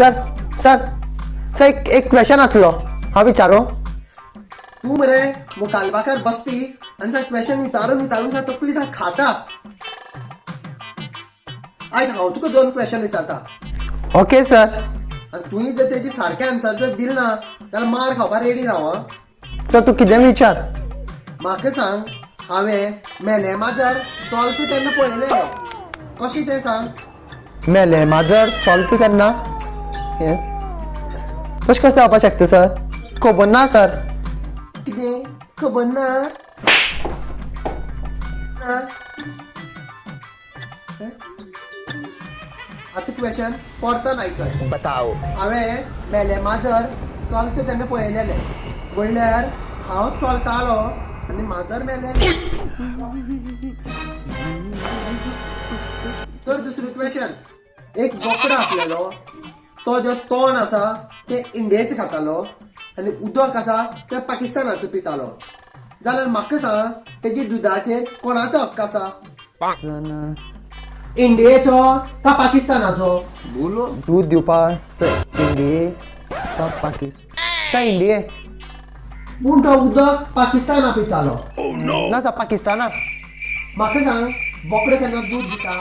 Sir sir sir एक question आसलो हांव विचारूं. तू मरे मुखालबाकार बसपी आनी सर क्वेश्चन विचारून सर तकली सर खाता. आयज हांव तुका 2 क्वेश्चन विचारता ओके सर. आनी तुवें जर तेजी सारके आन्सर जर दिल ना जाल्यार मार खावपाक रेडी राव आं. सर तूं कितें विचार. म्हाका सांग, हांवें मेले माजर चलता तेन्ना पळयलें. कशें तें सांग. मेले माजर चलता केन्ना कशें जावपाक शकता सर. खबर ना सर. कितें खबर ना. आतां क्वेश्चन परतन आयकय. बताओ. हांवें मेले माजर चलता तेन्ना पळयलेलें म्हणल्यार हांव चलतालो आनी माजर मेलेलें. तर दुसरो क्वेश्चन. एक बोकडो आसलेलो, तो जो तोंड आसा ते इंडियेचो खातालो आनी उदक आसा ते पाकिस्तानाचो पितालो. जाल्यार म्हाका सांग, तेजी दुदाचेर कोणाचो हक्क आसा. इंडियेचो का पाकिस्तानाचो. दूध दिवपाक इंडिये का पाकिस्तान. इंडिये. पूण तो उदक पाकिस्ताना पितालो. ना सर पाकिस्ताना. म्हाका सांग, बोकडो केन्ना दूध दिता.